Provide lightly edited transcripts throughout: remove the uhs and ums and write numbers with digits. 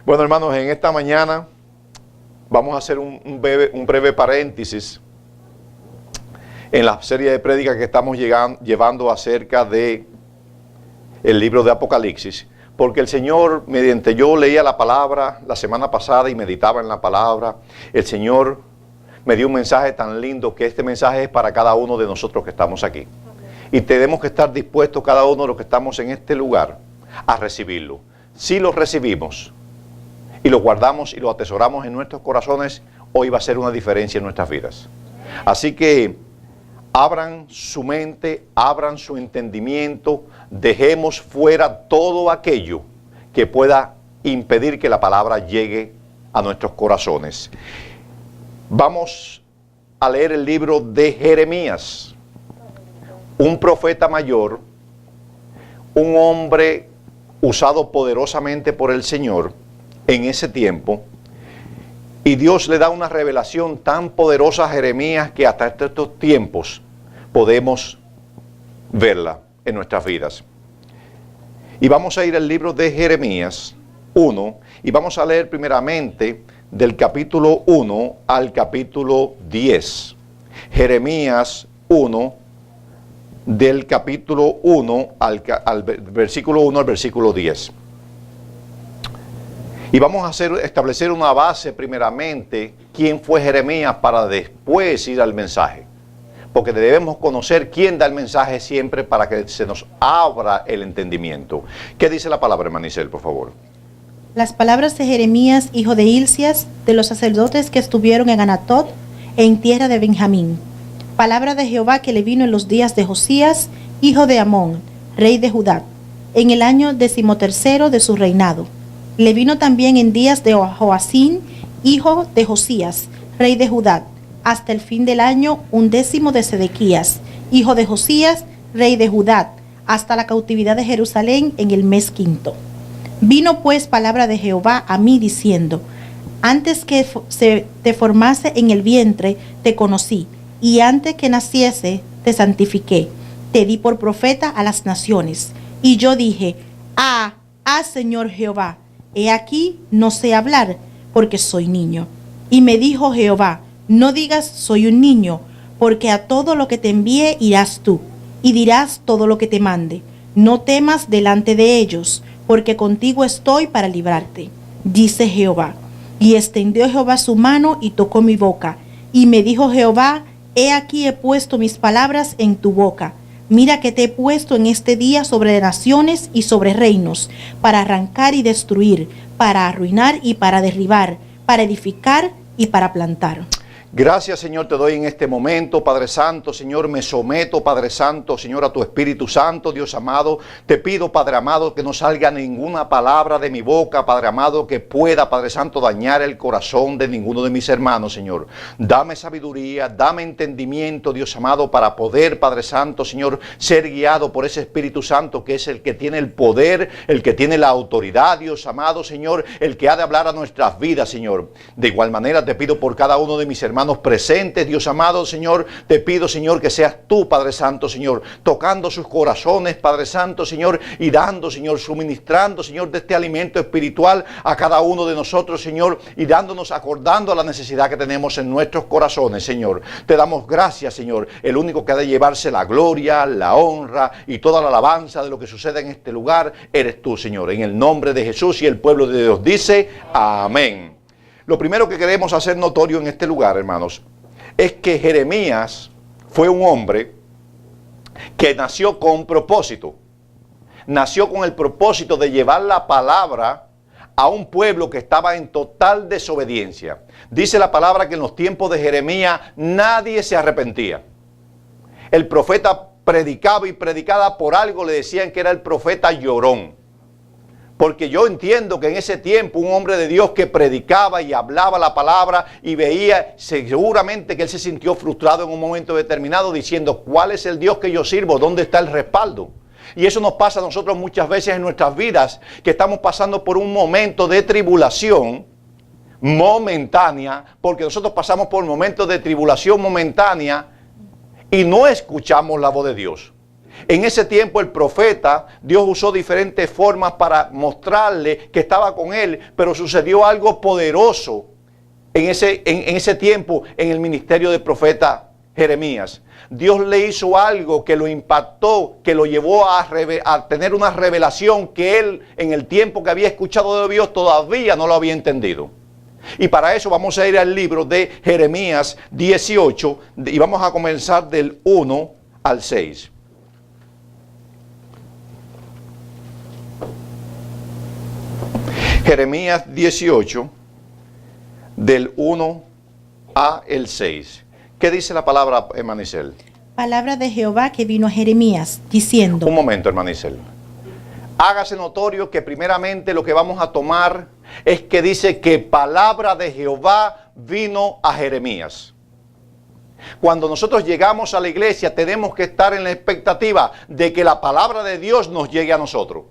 Bueno, hermanos, en esta mañana vamos a hacer un breve paréntesis en la serie de prédicas que estamos llevando acerca de el libro de Apocalipsis, porque el Señor, mediante yo leía la palabra la semana pasada y meditaba en la palabra, el Señor me dio un mensaje tan lindo que este mensaje es para cada uno de nosotros que estamos aquí. Y tenemos que estar dispuestos cada uno de los que estamos en este lugar a recibirlo. Si lo recibimos y lo guardamos y lo atesoramos en nuestros corazones, hoy va a ser una diferencia en nuestras vidas. Así que abran su mente, abran su entendimiento, dejemos fuera todo aquello que pueda impedir que la palabra llegue a nuestros corazones. Vamos a leer el libro de Jeremías, un profeta mayor, un hombre usado poderosamente por el Señor en ese tiempo, y Dios le da una revelación tan poderosa a Jeremías que hasta estos tiempos podemos verla en nuestras vidas. Y vamos a ir al libro de Jeremías 1 y vamos a leer primeramente del capítulo 1 al capítulo 10. Jeremías 1, del capítulo 1 al versículo 1 al versículo 10. Y vamos a establecer una base primeramente, quién fue Jeremías, para después ir al mensaje. Porque debemos conocer quién da el mensaje siempre para que se nos abra el entendimiento. ¿Qué dice la palabra, hermana Isel, por favor? Las palabras de Jeremías, hijo de Hilcias, de los sacerdotes que estuvieron en Anatot, en tierra de Benjamín. Palabra de Jehová que le vino en los días de Josías, hijo de Amón, rey de Judá, en el año 13º de su reinado. Le vino también en días de Joacín, hijo de Josías, rey de Judá, hasta el fin del año 11 de Sedequías, hijo de Josías, rey de Judá, hasta la cautividad de Jerusalén en el mes 5. Vino pues palabra de Jehová a mí diciendo: antes que se te formase en el vientre, te conocí, y antes que naciese, te santifiqué. Te di por profeta a las naciones. Y yo dije: Señor Jehová, he aquí no sé hablar, porque soy niño. Y me dijo Jehová: no digas soy un niño, porque a todo lo que te envíe irás tú, y dirás todo lo que te mande. No temas delante de ellos, porque contigo estoy para librarte, dice Jehová. Y extendió Jehová su mano y tocó mi boca. Y me dijo Jehová: he aquí he puesto mis palabras en tu boca. Mira que te he puesto en este día sobre naciones y sobre reinos, para arrancar y destruir, para arruinar y para derribar, para edificar y para plantar. Gracias, Señor, te doy en este momento, Padre Santo. Señor, me someto, Padre Santo, Señor, a tu Espíritu Santo, Dios amado. Te pido, Padre amado, que no salga ninguna palabra de mi boca, Padre amado, que pueda, Padre Santo, dañar el corazón de ninguno de mis hermanos, Señor. Dame sabiduría, dame entendimiento, Dios amado, para poder, Padre Santo, Señor, ser guiado por ese Espíritu Santo, que es el que tiene el poder, el que tiene la autoridad, Dios amado, Señor, el que ha de hablar a nuestras vidas, Señor. De igual manera te pido por cada uno de mis hermanos presentes, Dios amado, Señor, te pido, Señor, que seas tú, Padre Santo, Señor, tocando sus corazones, Padre Santo, Señor, y dando, Señor, suministrando, Señor, de este alimento espiritual a cada uno de nosotros, Señor, y dándonos, acordando a la necesidad que tenemos en nuestros corazones, Señor. Te damos gracias, Señor. El único que ha de llevarse la gloria, la honra y toda la alabanza de lo que sucede en este lugar, eres tú, Señor. En el nombre de Jesús, y el pueblo de Dios dice: amén. Lo primero que queremos hacer notorio en este lugar, hermanos, es que Jeremías fue un hombre que nació con propósito. Nació con el propósito de llevar la palabra a un pueblo que estaba en total desobediencia. Dice la palabra que en los tiempos de Jeremías nadie se arrepentía. El profeta predicaba y predicaba, por algo le decían que era el profeta llorón. Porque yo entiendo que en ese tiempo un hombre de Dios que predicaba y hablaba la palabra y veía, seguramente que él se sintió frustrado en un momento determinado diciendo: ¿cuál es el Dios que yo sirvo? ¿Dónde está el respaldo? Y eso nos pasa a nosotros muchas veces en nuestras vidas, que estamos pasando por un momento de tribulación momentánea, porque nosotros pasamos por momentos de tribulación momentánea y no escuchamos la voz de Dios. En ese tiempo el profeta, Dios usó diferentes formas para mostrarle que estaba con él, pero sucedió algo poderoso en ese tiempo en el ministerio del profeta Jeremías. Dios le hizo algo que lo impactó, que lo llevó a tener una revelación que él en el tiempo que había escuchado de Dios todavía no lo había entendido. Y para eso vamos a ir al libro de Jeremías 18 y vamos a comenzar del 1 al 6. Jeremías 18, del 1 a el 6. ¿Qué dice la palabra, Hermanicel? Palabra de Jehová que vino a Jeremías, diciendo. Un momento, Hermanicel. Hágase notorio que primeramente lo que vamos a tomar es que dice que palabra de Jehová vino a Jeremías. Cuando nosotros llegamos a la iglesia tenemos que estar en la expectativa de que la palabra de Dios nos llegue a nosotros.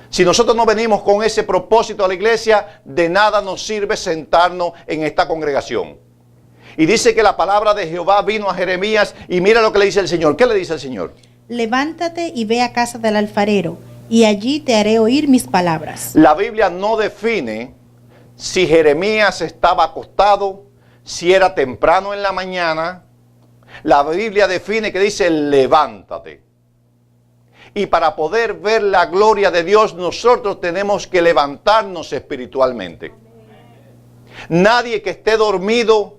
Si nosotros no venimos con ese propósito a la iglesia, de nada nos sirve sentarnos en esta congregación. Y dice que la palabra de Jehová vino a Jeremías y mira lo que le dice el Señor. ¿Qué le dice el Señor? Levántate y ve a casa del alfarero, y allí te haré oír mis palabras. La Biblia no define si Jeremías estaba acostado, si era temprano en la mañana. La Biblia define que dice levántate. Y para poder ver la gloria de Dios, nosotros tenemos que levantarnos espiritualmente. Nadie que esté dormido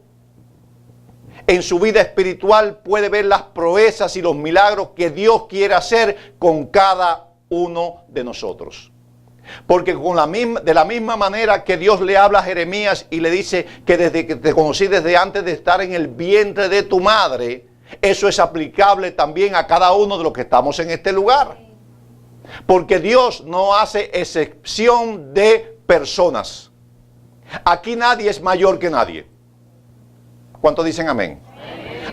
en su vida espiritual puede ver las proezas y los milagros que Dios quiere hacer con cada uno de nosotros. Porque de la misma manera que Dios le habla a Jeremías y le dice que desde que te conocí desde antes de estar en el vientre de tu madre, eso es aplicable también a cada uno de los que estamos en este lugar. Porque Dios no hace excepción de personas. Aquí nadie es mayor que nadie. ¿Cuántos dicen amén?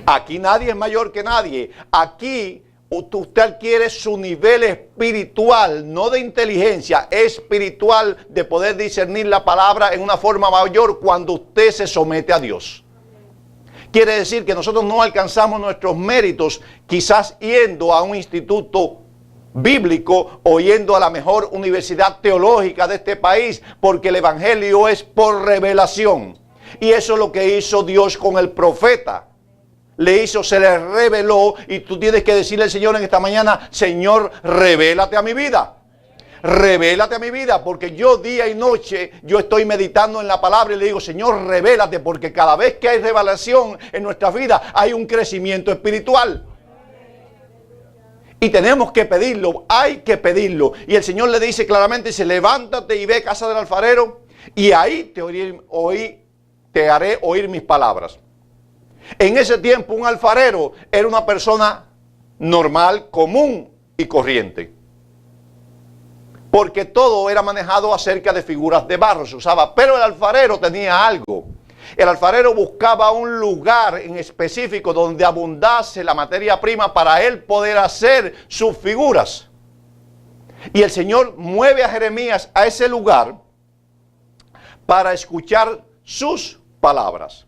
Aquí nadie es mayor que nadie. Aquí usted adquiere su nivel espiritual, no de inteligencia, espiritual, de poder discernir la palabra en una forma mayor cuando usted se somete a Dios. Quiere decir que nosotros no alcanzamos nuestros méritos quizás yendo a un instituto bíblico o yendo a la mejor universidad teológica de este país, porque el evangelio es por revelación. Y eso es lo que hizo Dios con el profeta. Se le reveló y tú tienes que decirle al Señor en esta mañana, Señor, revélate a mi vida. Revélate a mi vida, porque yo día y noche yo estoy meditando en la palabra y le digo, Señor, revélate, porque cada vez que hay revelación en nuestra vida hay un crecimiento espiritual. Y tenemos que pedirlo, hay que pedirlo. Y el Señor le dice claramente, dice, levántate y ve a casa del alfarero y ahí te haré oír mis palabras. En ese tiempo un alfarero era una persona normal, común y corriente. Porque todo era manejado acerca de figuras de barro, se usaba. Pero el alfarero tenía algo. El alfarero buscaba un lugar en específico donde abundase la materia prima para él poder hacer sus figuras. Y el Señor mueve a Jeremías a ese lugar para escuchar sus palabras.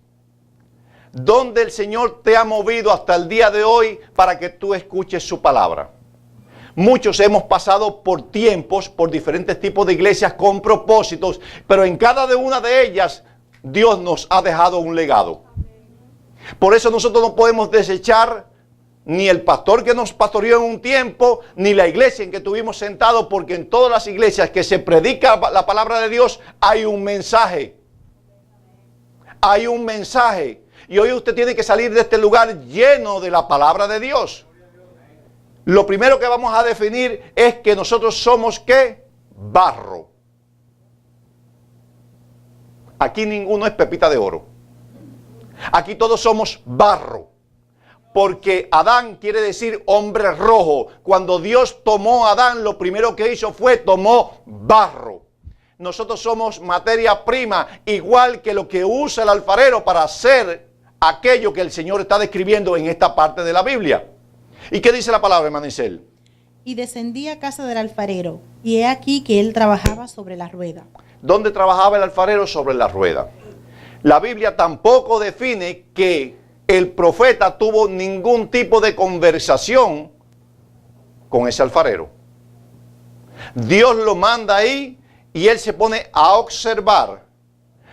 ¿Dónde el Señor te ha movido hasta el día de hoy para que tú escuches su palabra? Muchos hemos pasado por tiempos, por diferentes tipos de iglesias con propósitos, pero en cada una de ellas Dios nos ha dejado un legado. Por eso nosotros no podemos desechar ni el pastor que nos pastoreó en un tiempo, ni la iglesia en que estuvimos sentados, porque en todas las iglesias que se predica la palabra de Dios hay un mensaje. Hay un mensaje. Y hoy usted tiene que salir de este lugar lleno de la palabra de Dios. Lo primero que vamos a definir es que nosotros somos ¿qué? Barro. Aquí ninguno es pepita de oro. Aquí todos somos barro. Porque Adán quiere decir hombre rojo. Cuando Dios tomó a Adán, lo primero que hizo fue tomó barro. Nosotros somos materia prima, igual que lo que usa el alfarero para hacer aquello que el Señor está describiendo en esta parte de la Biblia. ¿Y qué dice la palabra, hermano Isel? Y descendí a casa del alfarero, y he aquí que él trabajaba sobre la rueda. ¿Dónde trabajaba el alfarero? Sobre la rueda. La Biblia tampoco define que el profeta tuvo ningún tipo de conversación con ese alfarero. Dios lo manda ahí y él se pone a observar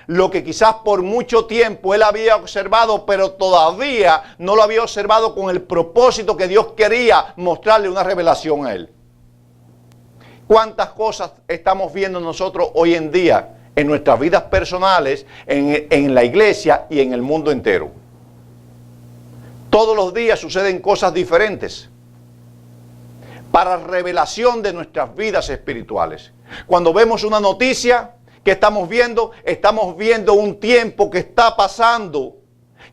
lo que quizás por mucho tiempo él había observado, pero todavía no lo había observado con el propósito que Dios quería mostrarle una revelación a él. ¿Cuántas cosas estamos viendo nosotros hoy en día en nuestras vidas personales, en la iglesia y en el mundo entero? Todos los días suceden cosas diferentes para revelación de nuestras vidas espirituales. Cuando vemos una noticia, ¿qué estamos viendo? Estamos viendo un tiempo que está pasando,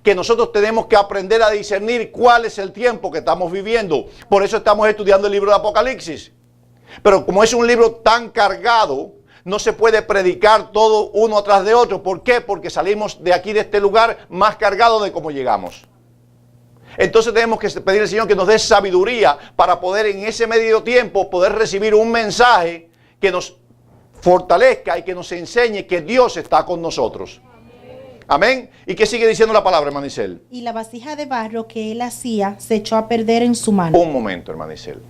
que nosotros tenemos que aprender a discernir cuál es el tiempo que estamos viviendo. Por eso estamos estudiando el libro de Apocalipsis. Pero como es un libro tan cargado, no se puede predicar todo uno atrás de otro. ¿Por qué? Porque salimos de aquí, de este lugar, más cargados de cómo llegamos. Entonces tenemos que pedir al Señor que nos dé sabiduría para poder en ese medio tiempo poder recibir un mensaje que nos fortalezca y que nos enseñe que Dios está con nosotros. Amén. ¿Y qué sigue diciendo la palabra, hermana Isel? Y la vasija de barro que él hacía se echó a perder en su mano. Un momento, hermana Isel.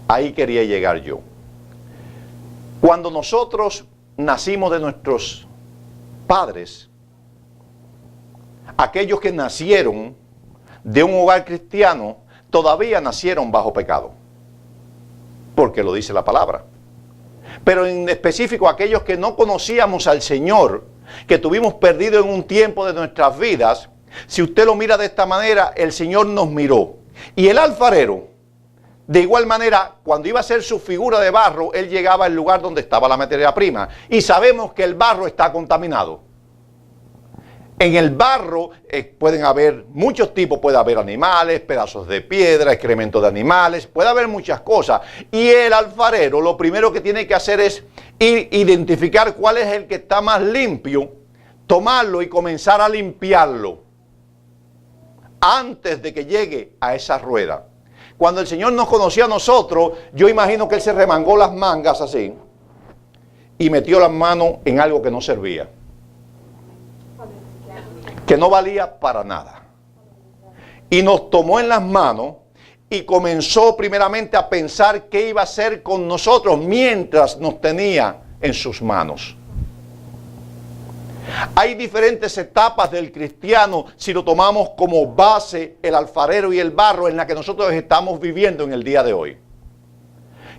Ahí quería llegar yo. Cuando nosotros nacimos de nuestros padres, aquellos que nacieron de un hogar cristiano, todavía nacieron bajo pecado. Porque lo dice la palabra. Pero en específico aquellos que no conocíamos al Señor, que tuvimos perdido en un tiempo de nuestras vidas, si usted lo mira de esta manera, el Señor nos miró. Y el alfarero, de igual manera, cuando iba a hacer su figura de barro, él llegaba al lugar donde estaba la materia prima. Y sabemos que el barro está contaminado. En el barro pueden haber muchos tipos, puede haber animales, pedazos de piedra, excrementos de animales, puede haber muchas cosas. Y el alfarero lo primero que tiene que hacer es identificar cuál es el que está más limpio, tomarlo y comenzar a limpiarlo antes de que llegue a esa rueda. Cuando el Señor nos conocía a nosotros, yo imagino que Él se remangó las mangas así y metió las manos en algo que no servía, que no valía para nada. Y nos tomó en las manos y comenzó primeramente a pensar qué iba a hacer con nosotros mientras nos tenía en sus manos. Hay diferentes etapas del cristiano, si lo tomamos como base el alfarero y el barro, en la que nosotros estamos viviendo en el día de hoy.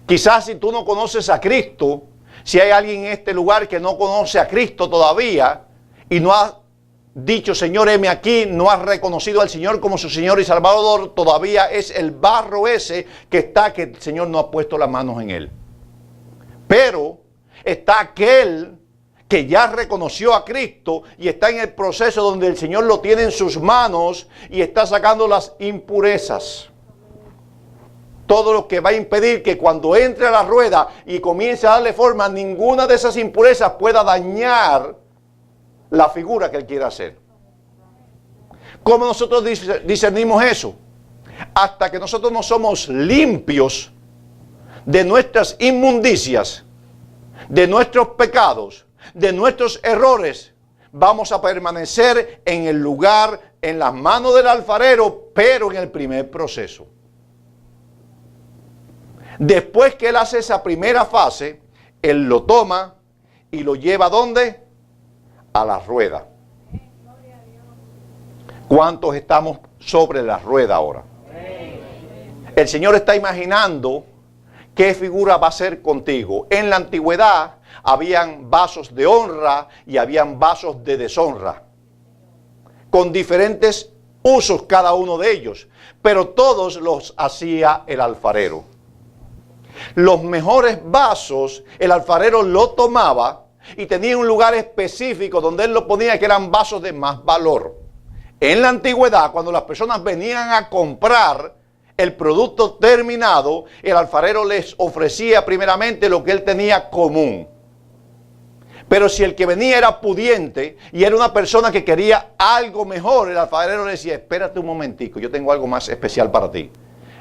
Quizás si tú no conoces a Cristo, si hay alguien en este lugar que no conoce a Cristo todavía y no ha dicho, Señor, heme aquí, no ha reconocido al Señor como su Señor y Salvador, todavía es el barro ese que el Señor no ha puesto las manos en él. Pero está aquel que ya reconoció a Cristo y está en el proceso donde el Señor lo tiene en sus manos y está sacando las impurezas. Todo lo que va a impedir que cuando entre a la rueda y comience a darle forma, ninguna de esas impurezas pueda dañar la figura que Él quiere hacer. ¿Cómo nosotros discernimos eso? Hasta que nosotros no somos limpios de nuestras inmundicias, de nuestros pecados, de nuestros errores, vamos a permanecer en el lugar, en las manos del alfarero, pero en el primer proceso. Después que Él hace esa primera fase, Él lo toma y lo lleva ¿a dónde? A la rueda. ¿Cuántos estamos sobre la rueda ahora? El Señor está imaginando qué figura va a ser contigo. En la antigüedad habían vasos de honra y habían vasos de deshonra, con diferentes usos cada uno de ellos, pero todos los hacía el alfarero. Los mejores vasos el alfarero lo tomaba y tenía un lugar específico donde él lo ponía, que eran vasos de más valor. En la antigüedad, cuando las personas venían a comprar el producto terminado, el alfarero les ofrecía primeramente lo que él tenía común. Pero si el que venía era pudiente y era una persona que quería algo mejor, el alfarero le decía, espérate un momentico, yo tengo algo más especial para ti.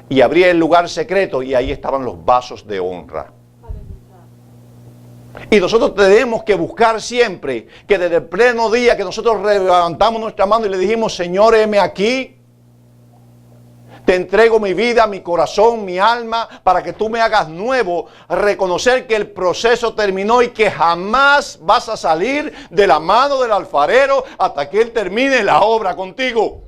Y abría el lugar secreto y ahí estaban los vasos de honra. Y nosotros tenemos que buscar siempre que desde el pleno día que nosotros levantamos nuestra mano y le dijimos, Señor, heme aquí, Te entrego mi vida, mi corazón, mi alma, para que tú me hagas nuevo. Reconocer que el proceso terminó y que jamás vas a salir de la mano del alfarero hasta que Él termine la obra contigo.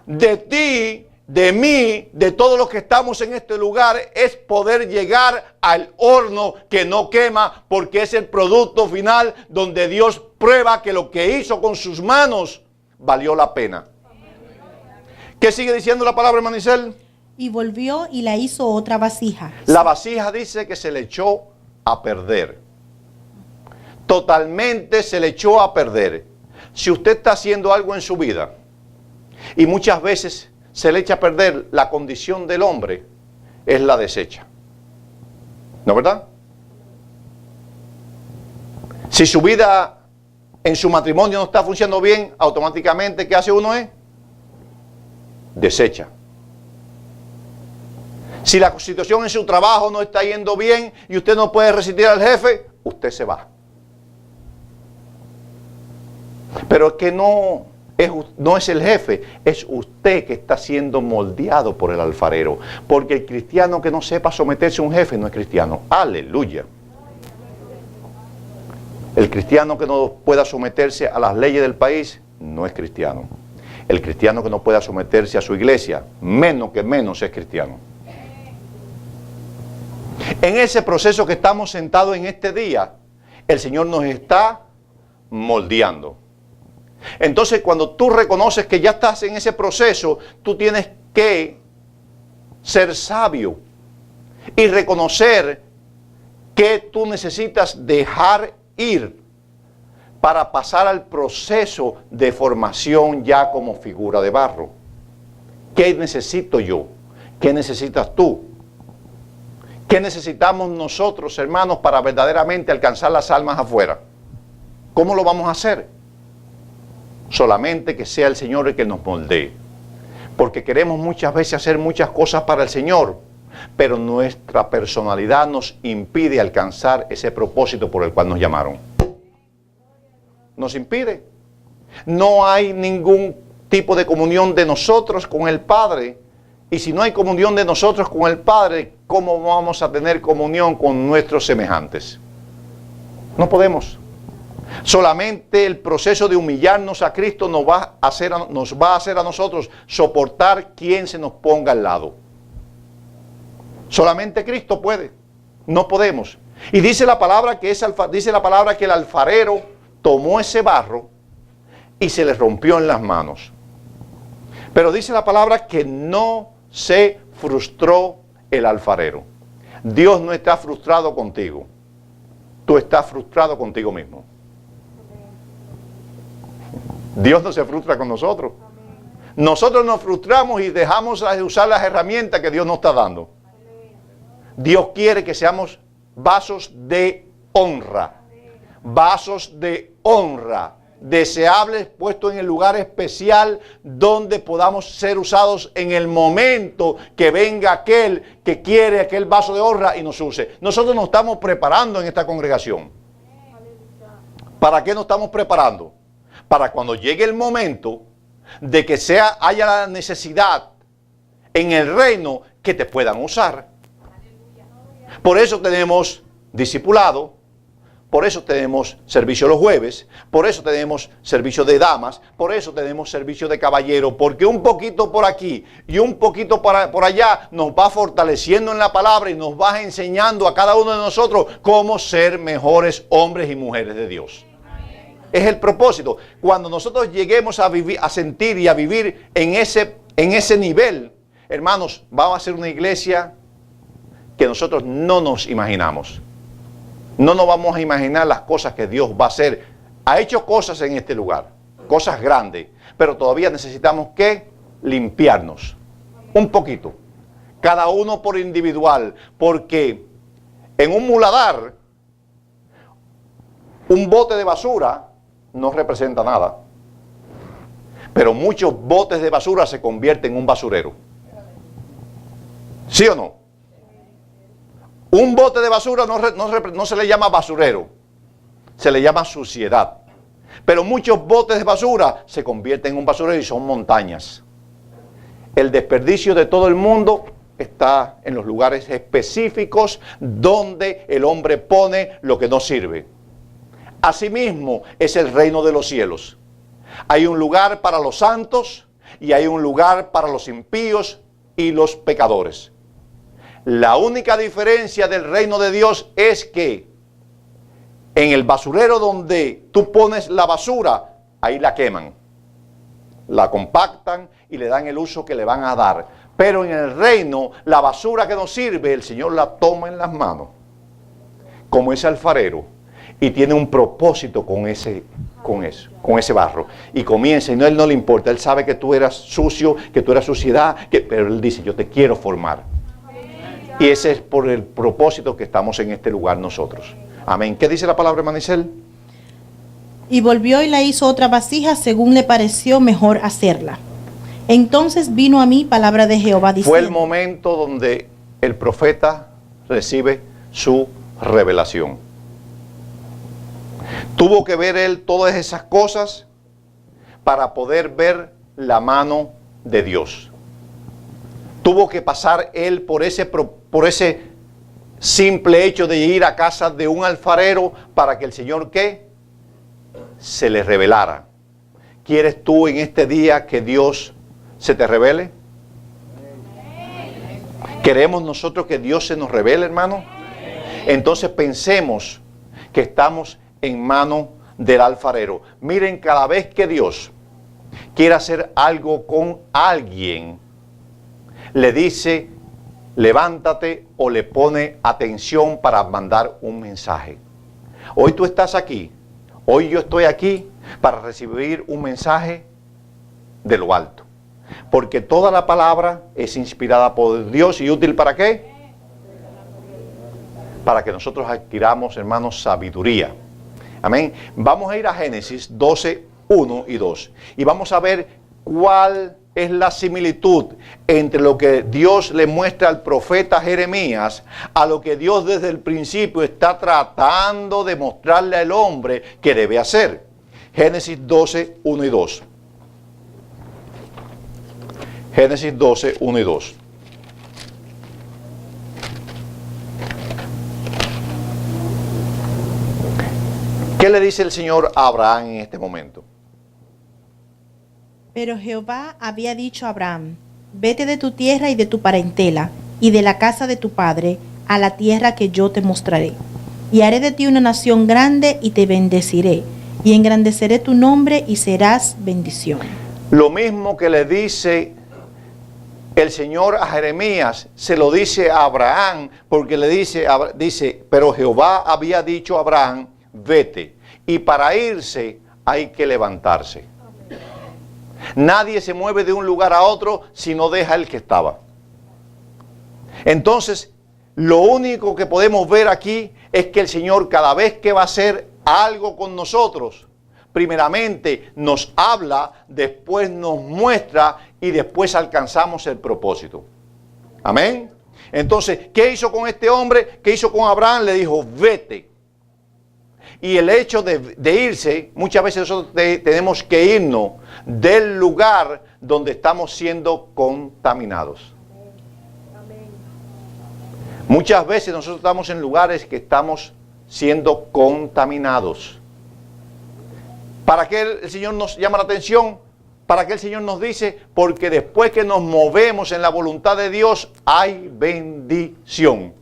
De ti, de mí, de todos los que estamos en este lugar, es poder llegar al horno que no quema, porque es el producto final donde Dios prueba que lo que hizo con sus manos valió la pena. ¿Qué sigue diciendo la palabra, hermano Isel? Y volvió y la hizo otra vasija. La vasija dice que se le echó a perder. Totalmente se le echó a perder. Si usted está haciendo algo en su vida y muchas veces se le echa a perder, la condición del hombre es la desecha. ¿No es verdad? Si su vida en su matrimonio no está funcionando bien, automáticamente, ¿qué hace uno? Desecha. Si la situación en su trabajo no está yendo bien y usted no puede resistir al jefe, usted se va. Pero es que no es el jefe, es usted que está siendo moldeado por el alfarero. Porque el cristiano que no sepa someterse a un jefe no es cristiano. Aleluya. El cristiano que no pueda someterse a las leyes del país no es cristiano. El cristiano que no pueda someterse a su iglesia, menos es cristiano. En ese proceso que estamos sentados en este día, el Señor nos está moldeando. Entonces, cuando tú reconoces que ya estás en ese proceso, tú tienes que ser sabio y reconocer que tú necesitas dejar ir para pasar al proceso de formación ya como figura de barro. ¿Qué necesito yo? ¿Qué necesitas tú? ¿Qué necesitamos nosotros, hermanos, para verdaderamente alcanzar las almas afuera? ¿Cómo lo vamos a hacer? Solamente que sea el Señor el que nos moldee. Porque queremos muchas veces hacer muchas cosas para el Señor, pero nuestra personalidad nos impide alcanzar ese propósito por el cual nos llamaron. Nos impide. No hay ningún tipo de comunión de nosotros con el Padre. Y si no hay comunión de nosotros con el Padre, ¿cómo vamos a tener comunión con nuestros semejantes? No podemos. Solamente el proceso de humillarnos a Cristo nos va a hacer a nosotros soportar quien se nos ponga al lado. Solamente Cristo puede. No podemos. Y dice la palabra que el alfarero tomó ese barro y se le rompió en las manos. Pero dice la palabra que no se frustró el alfarero. Dios no está frustrado contigo. Tú estás frustrado contigo mismo. Dios no se frustra con nosotros. Nosotros nos frustramos y dejamos de usar las herramientas que Dios nos está dando. Dios quiere que seamos vasos de honra. Vasos de honra. Deseables, puestos en el lugar especial donde podamos ser usados en el momento que venga aquel que quiere aquel vaso de honra y nos use. Nosotros nos estamos preparando en esta congregación. ¿Para qué nos estamos preparando? Para cuando llegue el momento de que haya la necesidad en el reino que te puedan usar. Por eso tenemos discipulado, por eso tenemos servicio los jueves, por eso tenemos servicio de damas, por eso tenemos servicio de caballero, porque un poquito por aquí y un poquito por allá nos va fortaleciendo en la palabra y nos va enseñando a cada uno de nosotros cómo ser mejores hombres y mujeres de Dios. Es el propósito. Cuando nosotros lleguemos a vivir, a sentir y a vivir en ese nivel, hermanos, vamos a ser una iglesia que nosotros no nos imaginamos. No nos vamos a imaginar las cosas que Dios va a hacer. Ha hecho cosas en este lugar, cosas grandes, pero todavía necesitamos que limpiarnos un poquito, cada uno por individual, porque en un muladar, un bote de basura no representa nada, pero muchos botes de basura se convierten en un basurero. ¿Sí o no? Un bote de basura no se le llama basurero, se le llama suciedad. Pero muchos botes de basura se convierten en un basurero y son montañas. El desperdicio de todo el mundo está en los lugares específicos donde el hombre pone lo que no sirve. Asimismo es el reino de los cielos. Hay un lugar para los santos y hay un lugar para los impíos y los pecadores. La única diferencia del reino de Dios es que en el basurero donde tú pones la basura, ahí la queman, la compactan y le dan el uso que le van a dar. Pero en el reino, la basura que nos sirve, el Señor la toma en las manos, como ese alfarero, y tiene un propósito con ese barro. Y comienza, y a Él no le importa, Él sabe que tú eras sucio, que tú eras suciedad, pero Él dice, yo te quiero formar. Y ese es por el propósito que estamos en este lugar nosotros. Amén. ¿Qué dice la palabra, hermana Isel? Y volvió y la hizo otra vasija según le pareció mejor hacerla. Entonces vino a mí palabra de Jehová diciendo. Fue el momento donde el profeta recibe su revelación. Tuvo que ver él todas esas cosas para poder ver la mano de Dios. Tuvo que pasar él por ese simple hecho de ir a casa de un alfarero para que el Señor, ¿qué? Se le revelara. ¿Quieres tú en este día que Dios se te revele? ¿Queremos nosotros que Dios se nos revele, hermano? Entonces pensemos que estamos en manos del alfarero. Miren, cada vez que Dios quiere hacer algo con alguien, le dice, levántate, o le pone atención para mandar un mensaje. Hoy tú estás aquí, hoy yo estoy aquí para recibir un mensaje de lo alto. Porque toda la palabra es inspirada por Dios y útil ¿para qué? Para que nosotros adquiramos, hermanos, sabiduría. Amén. Vamos a ir a Génesis 12, 1 y 2. Y vamos a ver cuál es la similitud entre lo que Dios le muestra al profeta Jeremías a lo que Dios desde el principio está tratando de mostrarle al hombre que debe hacer. Génesis 12, 1 y 2. Génesis 12, 1 y 2. ¿Qué le dice el Señor a Abraham en este momento? Pero Jehová había dicho a Abraham, vete de tu tierra y de tu parentela, y de la casa de tu padre, a la tierra que yo te mostraré. Y haré de ti una nación grande y te bendeciré, y engrandeceré tu nombre y serás bendición. Lo mismo que le dice el Señor a Jeremías, se lo dice a Abraham, porque le dice, pero Jehová había dicho a Abraham, vete, y para irse hay que levantarse. Nadie se mueve de un lugar a otro si no deja el que estaba. Entonces, lo único que podemos ver aquí es que el Señor, cada vez que va a hacer algo con nosotros, primeramente nos habla, después nos muestra y después alcanzamos el propósito. Amén. Entonces, ¿qué hizo con este hombre? ¿Qué hizo con Abraham? Le dijo, vete. Y el hecho de irse, muchas veces nosotros tenemos que irnos del lugar donde estamos siendo contaminados. Muchas veces nosotros estamos en lugares que estamos siendo contaminados. ¿Para qué el Señor nos llama la atención? ¿Para qué el Señor nos dice? Porque después que nos movemos en la voluntad de Dios, hay bendición.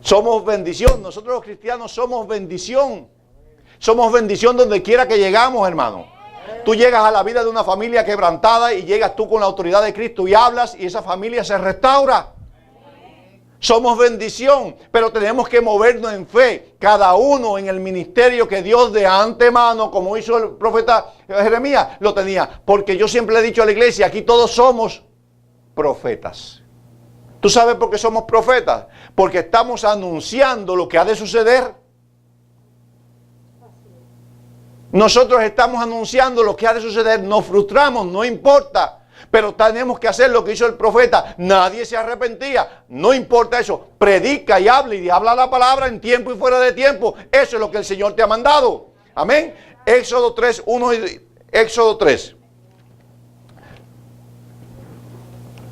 Somos bendición. Nosotros los cristianos somos bendición. Somos bendición donde quiera que llegamos, hermano. Tú llegas a la vida de una familia quebrantada y llegas tú con la autoridad de Cristo y hablas y esa familia se restaura. Somos bendición, pero tenemos que movernos en fe, cada uno en el ministerio que Dios de antemano, como hizo el profeta Jeremías, lo tenía. Porque yo siempre le he dicho a la iglesia, aquí todos somos profetas. ¿Tú sabes por qué somos profetas? Porque estamos anunciando lo que ha de suceder. Nosotros estamos anunciando lo que ha de suceder, nos frustramos, no importa. Pero tenemos que hacer lo que hizo el profeta. Nadie se arrepentía. No importa eso. Predica y habla la palabra en tiempo y fuera de tiempo. Eso es lo que el Señor te ha mandado. Amén. Éxodo 3, 1 y Éxodo 3.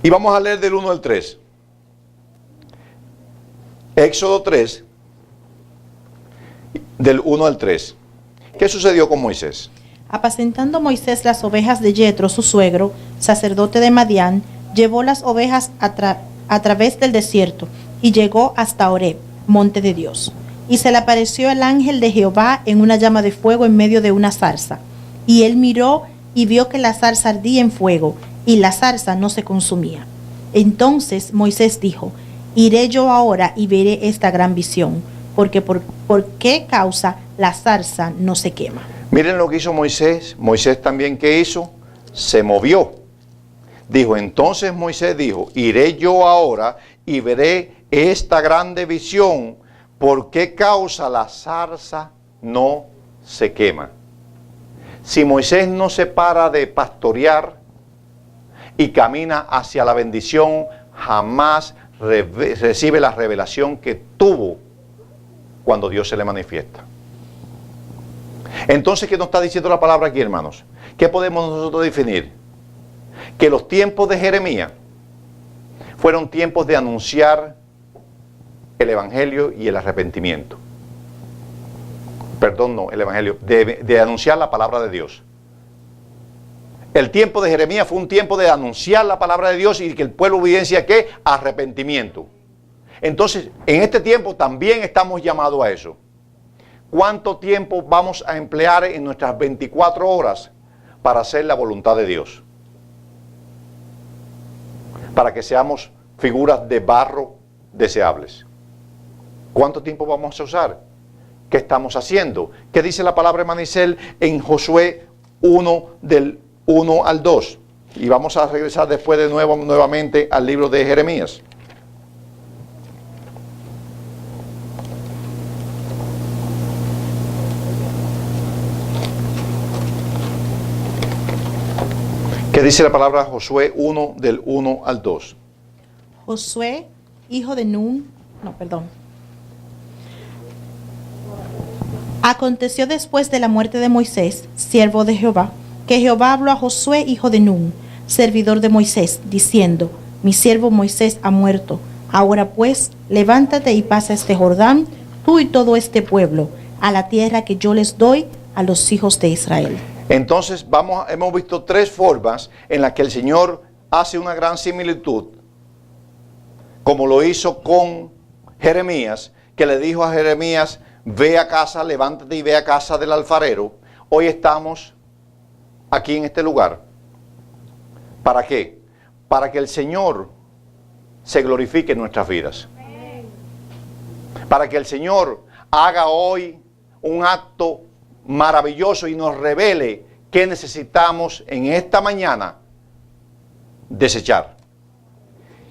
Y vamos a leer del 1 al 3. Éxodo 3, del 1 al 3. ¿Qué sucedió con Moisés? Apacentando Moisés las ovejas de Yetro, su suegro, sacerdote de Madián, llevó las ovejas a través del desierto y llegó hasta Horeb, monte de Dios. Y se le apareció el ángel de Jehová en una llama de fuego en medio de una zarza. Y él miró y vio que la zarza ardía en fuego, y la zarza no se consumía. Entonces Moisés dijo: iré yo ahora y veré esta gran visión, porque por qué causa la zarza no se quema. Miren lo que hizo Moisés. Moisés también, ¿qué hizo? Se movió. Dijo, entonces Moisés dijo, iré yo ahora y veré esta grande visión, ¿por qué causa la zarza no se quema? Si Moisés no se para de pastorear y camina hacia la bendición, jamás recibe la revelación que tuvo cuando Dios se le manifiesta. Entonces, ¿qué nos está diciendo la palabra aquí, hermanos? ¿Qué podemos nosotros definir? Que los tiempos de Jeremías fueron tiempos de anunciar el evangelio y el arrepentimiento. Perdón, no, el evangelio, de anunciar la palabra de Dios. El tiempo de Jeremías fue un tiempo de anunciar la palabra de Dios y que el pueblo evidencia ¿qué? Arrepentimiento. Entonces, en este tiempo también estamos llamados a eso. ¿Cuánto tiempo vamos a emplear en nuestras 24 horas para hacer la voluntad de Dios? Para que seamos figuras de barro deseables. ¿Cuánto tiempo vamos a usar? ¿Qué estamos haciendo? ¿Qué dice la palabra de Manicel en Josué 1 del 1 al 2? Y vamos a regresar después de nuevamente al libro de Jeremías. ¿Qué dice la palabra Josué 1 del 1 al 2? Josué, hijo de Nun, Aconteció después de la muerte de Moisés, siervo de Jehová, que Jehová habló a Josué, hijo de Nun, servidor de Moisés, diciendo: mi siervo Moisés ha muerto. Ahora pues, levántate y pasa este Jordán, tú y todo este pueblo, a la tierra que yo les doy a los hijos de Israel. Entonces hemos visto tres formas en las que el Señor hace una gran similitud, como lo hizo con Jeremías, que le dijo a Jeremías: ve a casa, levántate y ve a casa del alfarero. Hoy estamos aquí en este lugar. ¿Para qué? Para que el Señor se glorifique en nuestras vidas. Para que el Señor haga hoy un acto maravilloso y nos revele qué necesitamos en esta mañana desechar.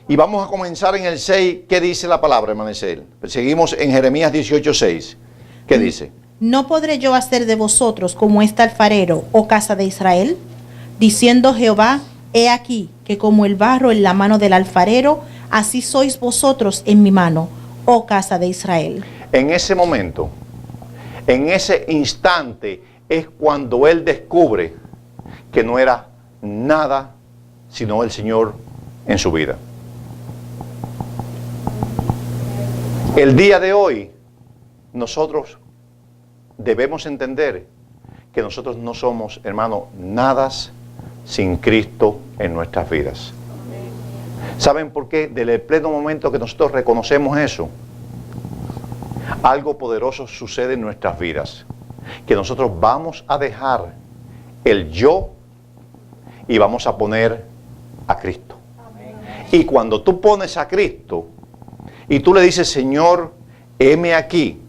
Y vamos a comenzar en el 6. ¿Qué dice la palabra, hermano Isel? Seguimos en Jeremías 18:6. ¿Qué dice? ¿No podré yo hacer de vosotros como este alfarero, oh casa de Israel? Diciendo Jehová: he aquí que como el barro en la mano del alfarero, así sois vosotros en mi mano, oh casa de Israel. En ese momento, en ese instante, es cuando él descubre que no era nada sino el Señor en su vida. El día de hoy, nosotros debemos entender que nosotros no somos, hermano, nada sin Cristo en nuestras vidas. ¿Saben por qué? Desde el pleno momento que nosotros reconocemos eso, algo poderoso sucede en nuestras vidas. Que nosotros vamos a dejar el yo y vamos a poner a Cristo. Y cuando tú pones a Cristo y tú le dices: Señor, heme aquí,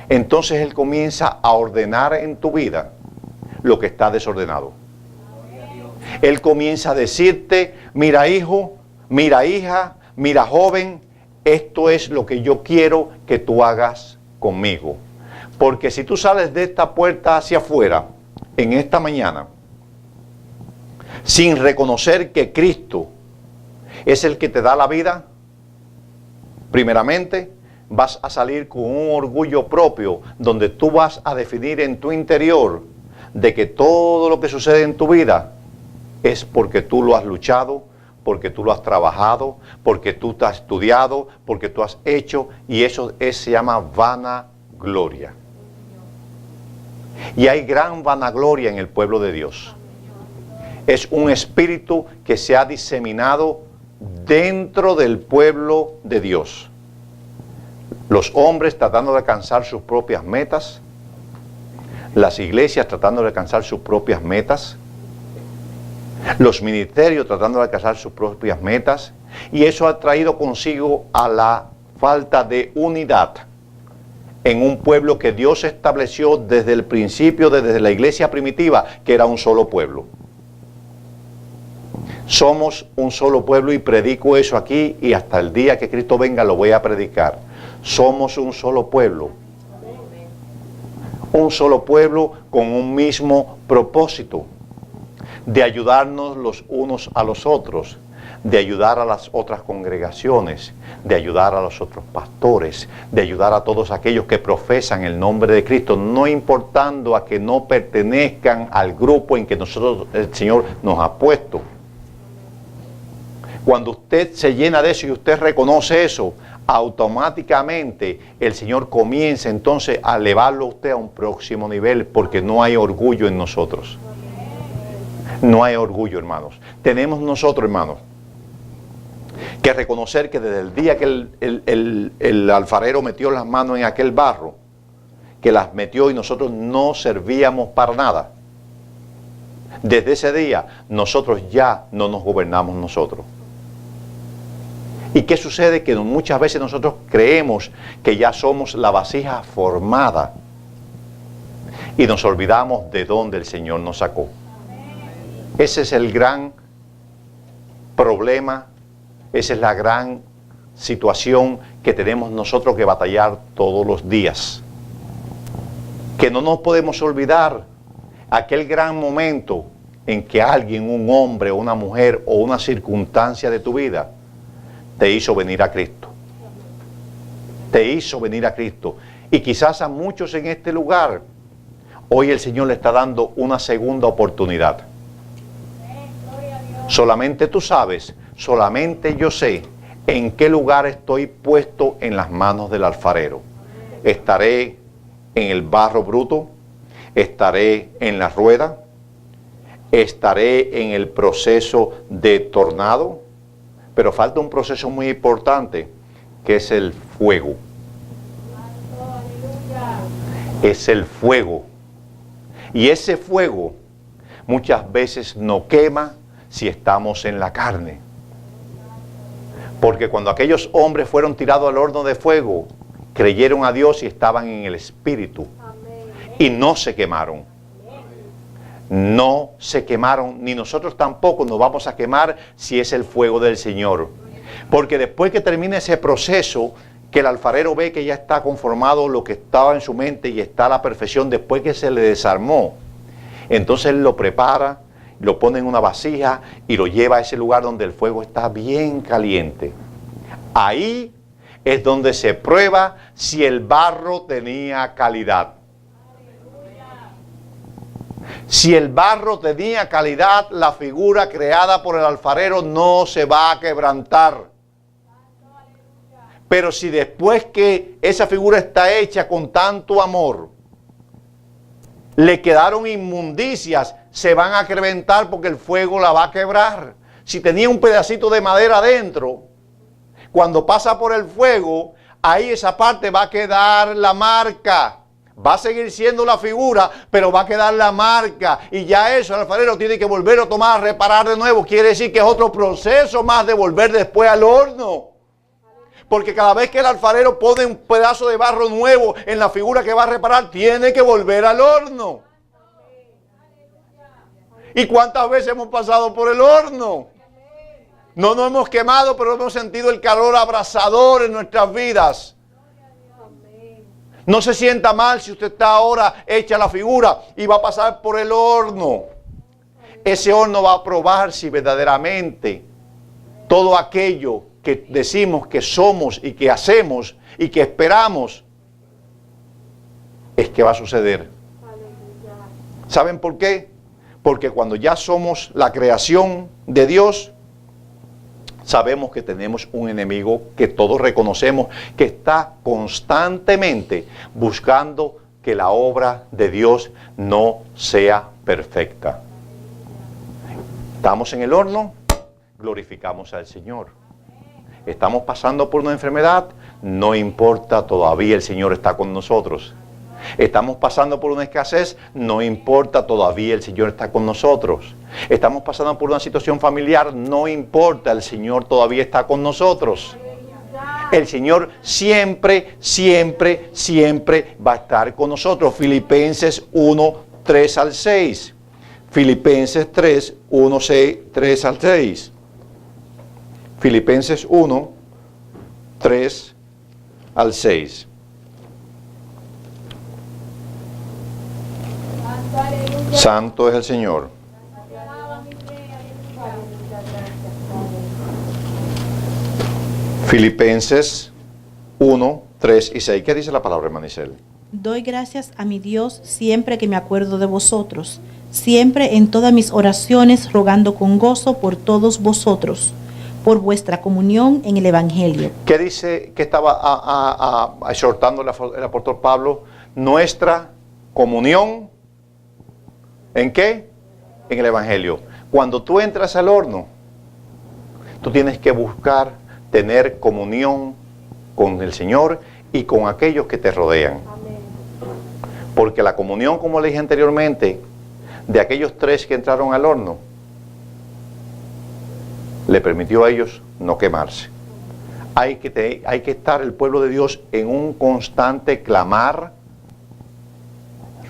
entonces Él comienza a ordenar en tu vida lo que está desordenado. Él comienza a decirte: mira hijo, mira hija, mira joven, esto es lo que yo quiero que tú hagas conmigo. Porque si tú sales de esta puerta hacia afuera en esta mañana sin reconocer que Cristo es el que te da la vida, primeramente vas a salir con un orgullo propio donde tú vas a definir en tu interior de que todo lo que sucede en tu vida es porque tú lo has luchado, porque tú lo has trabajado, porque tú te has estudiado, porque tú has hecho, y eso se llama vanagloria. Y hay gran vanagloria en el pueblo de Dios. Es un espíritu que se ha diseminado dentro del pueblo de Dios. Los hombres tratando de alcanzar sus propias metas, las iglesias tratando de alcanzar sus propias metas, los ministerios tratando de alcanzar sus propias metas, y eso ha traído consigo a la falta de unidad en un pueblo que Dios estableció desde el principio, desde la iglesia primitiva, que era un solo pueblo. Somos un solo pueblo y predico eso aquí, y hasta el día que Cristo venga lo voy a predicar. Somos un solo pueblo. Un solo pueblo con un mismo propósito, de ayudarnos los unos a los otros, de ayudar a las otras congregaciones, de ayudar a los otros pastores, de ayudar a todos aquellos que profesan el nombre de Cristo, no importando a que no pertenezcan al grupo en que nosotros, el Señor nos ha puesto. Cuando usted se llena de eso y usted reconoce eso, automáticamente el Señor comienza entonces a elevarlo a usted a un próximo nivel, porque no hay orgullo en nosotros. No hay orgullo, hermanos. Tenemos nosotros, hermanos, que reconocer que desde el día que el alfarero metió las manos en aquel barro, que las metió y nosotros no servíamos para nada, desde ese día nosotros ya no nos gobernamos nosotros. ¿Y qué sucede? Que muchas veces nosotros creemos que ya somos la vasija formada y nos olvidamos de dónde el Señor nos sacó. Ese es el gran problema, esa es la gran situación que tenemos nosotros que batallar todos los días. Que no nos podemos olvidar aquel gran momento en que alguien, un hombre o una mujer o una circunstancia de tu vida te hizo venir a Cristo. Te hizo venir a Cristo. Y quizás a muchos en este lugar, hoy el Señor le está dando una segunda oportunidad. Solamente tú sabes, solamente yo sé en qué lugar estoy puesto en las manos del alfarero. Estaré en el barro bruto, estaré en la rueda, estaré en el proceso de tornado, pero falta un proceso muy importante, que es el fuego. Es el fuego. Y ese fuego muchas veces no quema si estamos en la carne. Porque cuando aquellos hombres fueron tirados al horno de fuego, creyeron a Dios y estaban en el Espíritu. Y no se quemaron. No se quemaron, ni nosotros tampoco nos vamos a quemar si es el fuego del Señor. Porque después que termine ese proceso, que el alfarero ve que ya está conformado lo que estaba en su mente y está a la perfección, después que se le desarmó, entonces él lo prepara, lo pone en una vasija y lo lleva a ese lugar donde el fuego está bien caliente. Ahí es donde se prueba si el barro tenía calidad. Si el barro tenía calidad, la figura creada por el alfarero no se va a quebrantar. Pero si después que esa figura está hecha con tanto amor, le quedaron inmundicias, se van a quebrantar porque el fuego la va a quebrar. Si tenía un pedacito de madera adentro, cuando pasa por el fuego, ahí esa parte va a quedar la marca. Va a seguir siendo la figura, pero va a quedar la marca. Y ya eso el alfarero tiene que volver a tomar, a reparar de nuevo. Quiere decir que es otro proceso más de volver después al horno. Porque cada vez que el alfarero pone un pedazo de barro nuevo en la figura que va a reparar, tiene que volver al horno. ¿Y cuántas veces hemos pasado por el horno? No nos hemos quemado, pero hemos sentido el calor abrasador en nuestras vidas. No se sienta mal si usted está ahora hecha la figura y va a pasar por el horno. Ese horno va a probar si verdaderamente todo aquello que decimos que somos y que hacemos y que esperamos es que va a suceder. ¿Saben por qué? Porque cuando ya somos la creación de Dios, Sabemos que tenemos un enemigo que todos reconocemos que está constantemente buscando que la obra de Dios no sea perfecta. Estamos en el horno, glorificamos al Señor. Estamos pasando por una enfermedad, no importa, todavía el Señor está con nosotros. Estamos pasando por una escasez, no importa, todavía el Señor está con nosotros. Estamos pasando por una situación familiar, no importa, el Señor todavía está con nosotros. El Señor siempre, siempre, siempre va a estar con nosotros. Filipenses 1, 3 al 6. Filipenses 3, 1, 6, 3 al 6. Filipenses 1, 3 al 6. Santo es el Señor. Filipenses 1, 3 y 6. ¿Qué dice la palabra, hermana Isel? Doy gracias a mi Dios siempre que me acuerdo de vosotros, siempre en todas mis oraciones rogando con gozo por todos vosotros, por vuestra comunión en el Evangelio. ¿Qué dice que estaba exhortando el apóstol Pablo? Nuestra comunión, ¿en qué? En el Evangelio. Cuando tú entras al horno, tú tienes que buscar tener comunión con el Señor y con aquellos que te rodean. Porque la comunión, como le dije anteriormente, de aquellos 3 que entraron al horno, le permitió a ellos no quemarse. Hay que estar el pueblo de Dios en un constante clamar,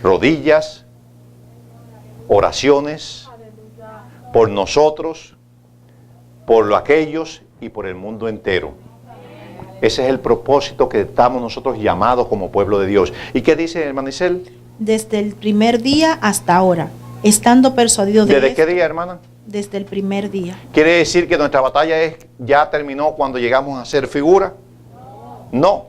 rodillas, oraciones por nosotros, por aquellos y por el mundo entero. Ese es el propósito que estamos nosotros llamados como pueblo de Dios. ¿Y qué dice hermana Isel? Desde el primer día hasta ahora, estando persuadido de ¿Desde esto, qué día, hermana? Desde el primer día. ¿Quiere decir que nuestra batalla ya terminó cuando llegamos a ser figura? No.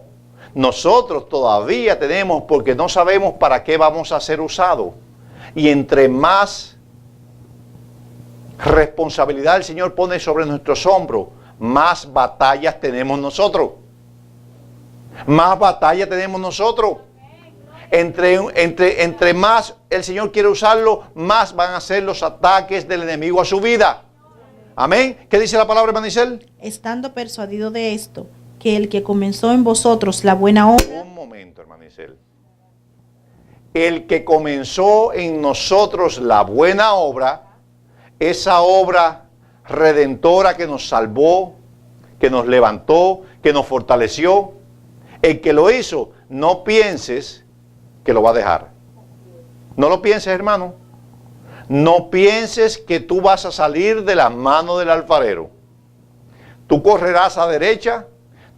Nosotros todavía tenemos, porque no sabemos para qué vamos a ser usados. Y entre más responsabilidad el Señor pone sobre nuestros hombros, más batallas tenemos nosotros. Más batallas tenemos nosotros. Entre más el Señor quiere usarlo, más van a ser los ataques del enemigo a su vida. Amén. ¿Qué dice la palabra, hermana Isel? Estando persuadido de esto, que el que comenzó en vosotros la buena obra. Un momento, hermana Isel. El que comenzó en nosotros la buena obra, esa obra redentora que nos salvó, que nos levantó, que nos fortaleció, el que lo hizo, no pienses que lo va a dejar. No lo pienses, hermano. No pienses que tú vas a salir de las manos del alfarero. Tú correrás a derecha,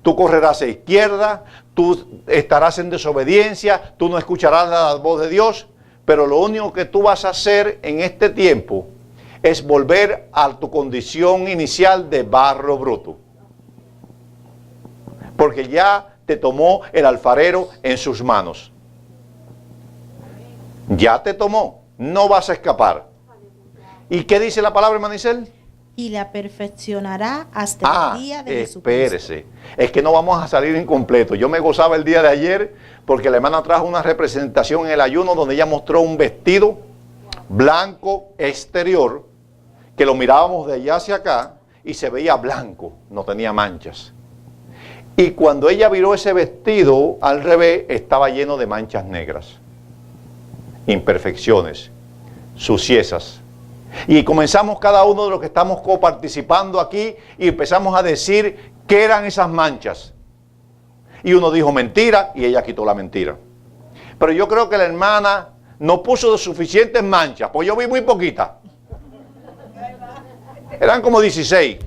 tú correrás a izquierda, tú estarás en desobediencia, tú no escucharás la voz de Dios, pero lo único que tú vas a hacer en este tiempo es volver a tu condición inicial de barro bruto. Porque ya te tomó el alfarero en sus manos. Ya te tomó, no vas a escapar. ¿Y qué dice la palabra, hermana Isel? Y la perfeccionará hasta el día de Jesucristo. Espérese, es que no vamos a salir incompleto. Yo me gozaba el día de ayer porque la hermana trajo una representación en el ayuno donde ella mostró un vestido blanco exterior que lo mirábamos de allá hacia acá y se veía blanco, no tenía manchas. Y cuando ella viró ese vestido al revés, estaba lleno de manchas negras, imperfecciones, suciezas. Y comenzamos cada uno de los que estamos coparticipando aquí y empezamos a decir qué eran esas manchas. Y uno dijo mentira y ella quitó la mentira. Pero yo creo que la hermana no puso suficientes manchas, pues yo vi muy poquitas. Eran como 16.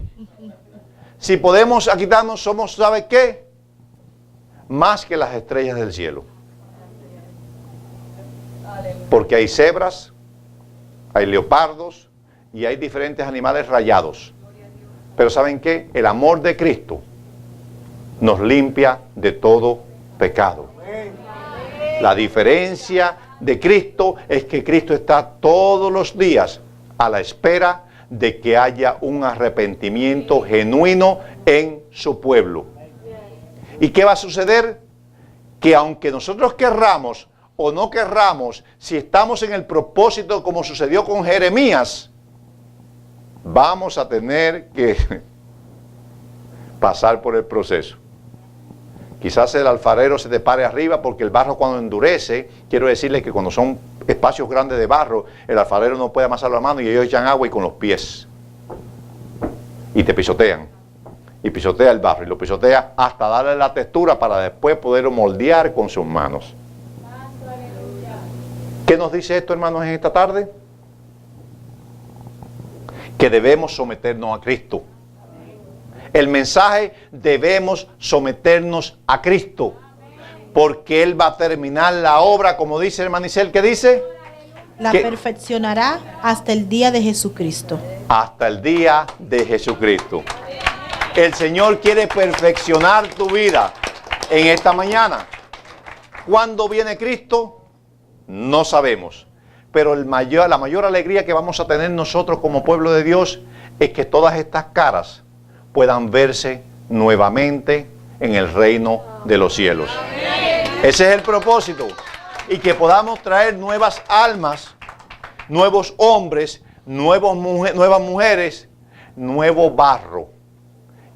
Si podemos quitarnos, somos, ¿sabe qué? Más que las estrellas del cielo. Porque hay cebras, hay leopardos y hay diferentes animales rayados. Pero ¿saben qué? El amor de Cristo nos limpia de todo pecado. La diferencia de Cristo es que Cristo está todos los días a la espera de que haya un arrepentimiento genuino en su pueblo. ¿Y qué va a suceder? Que aunque nosotros querramos o no querramos, si estamos en el propósito como sucedió con Jeremías, vamos a tener que pasar por el proceso. Quizás el alfarero se te pare arriba porque el barro cuando endurece, quiero decirle que cuando son espacios grandes de barro, el alfarero no puede amasar la mano y ellos echan agua y con los pies. Y te pisotean. Y pisotea el barro y lo pisotea hasta darle la textura para después poderlo moldear con sus manos. ¿Qué nos dice esto, hermanos, en esta tarde? Que debemos someternos a Cristo. El mensaje, debemos someternos a Cristo, porque Él va a terminar la obra, como dice el hermano Isel, ¿qué dice? La perfeccionará hasta el día de Jesucristo. Hasta el día de Jesucristo. El Señor quiere perfeccionar tu vida en esta mañana. ¿Cuándo viene Cristo? No sabemos. Pero la mayor alegría que vamos a tener nosotros como pueblo de Dios es que todas estas caras puedan verse nuevamente en el reino de los cielos. Ese es el propósito. Y que podamos traer nuevas almas, nuevos hombres, nuevas mujeres, nuevo barro.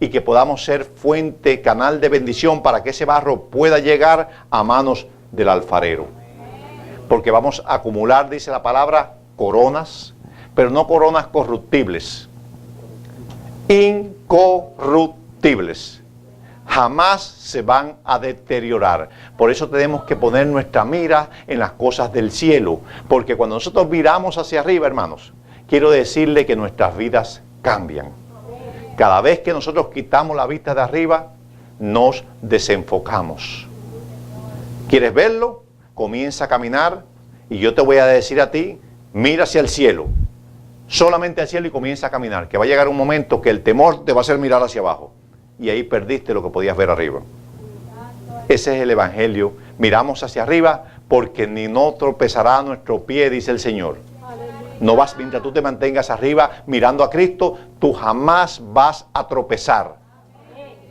Y que podamos ser fuente, canal de bendición para que ese barro pueda llegar a manos del alfarero. Porque vamos a acumular, dice la palabra, coronas, pero no coronas corruptibles. Incorruptibles. Jamás se van a deteriorar. Por eso tenemos que poner nuestra mira en las cosas del cielo. Porque cuando nosotros miramos hacia arriba, hermanos, quiero decirle que nuestras vidas cambian. Cada vez que nosotros quitamos la vista de arriba, nos desenfocamos. ¿Quieres verlo? Comienza a caminar y yo te voy a decir a ti, mira hacia el cielo. Solamente al cielo y comienza a caminar, que va a llegar un momento que el temor te va a hacer mirar hacia abajo. Y ahí perdiste lo que podías ver arriba. Ese es el evangelio. Miramos hacia arriba porque ni no tropezará nuestro pie, dice el Señor. No vas, mientras tú te mantengas arriba mirando a Cristo, tú jamás vas a tropezar.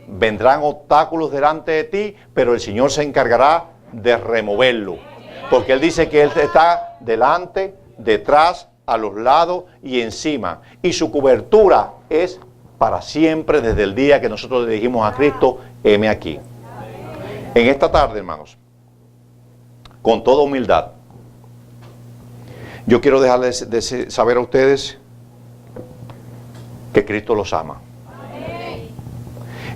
Vendrán obstáculos delante de ti, pero el Señor se encargará de removerlo. Porque Él dice que Él está delante, detrás, a los lados y encima. Y su cobertura es para siempre desde el día que nosotros le dijimos a Cristo, heme aquí. En esta tarde, hermanos, con toda humildad, yo quiero dejarles de saber a ustedes que Cristo los ama.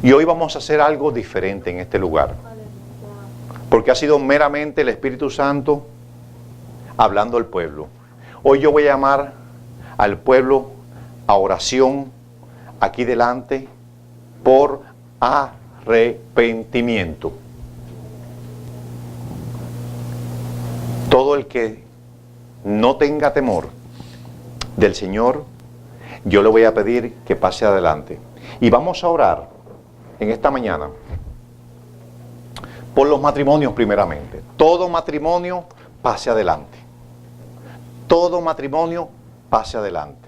Y hoy vamos a hacer algo diferente en este lugar. Porque ha sido meramente el Espíritu Santo hablando al pueblo. Hoy yo voy a llamar al pueblo a oración aquí delante por arrepentimiento. Todo el que no tenga temor del Señor, yo le voy a pedir que pase adelante. Y vamos a orar en esta mañana por los matrimonios primeramente. Todo matrimonio pase adelante. Todo matrimonio pase adelante.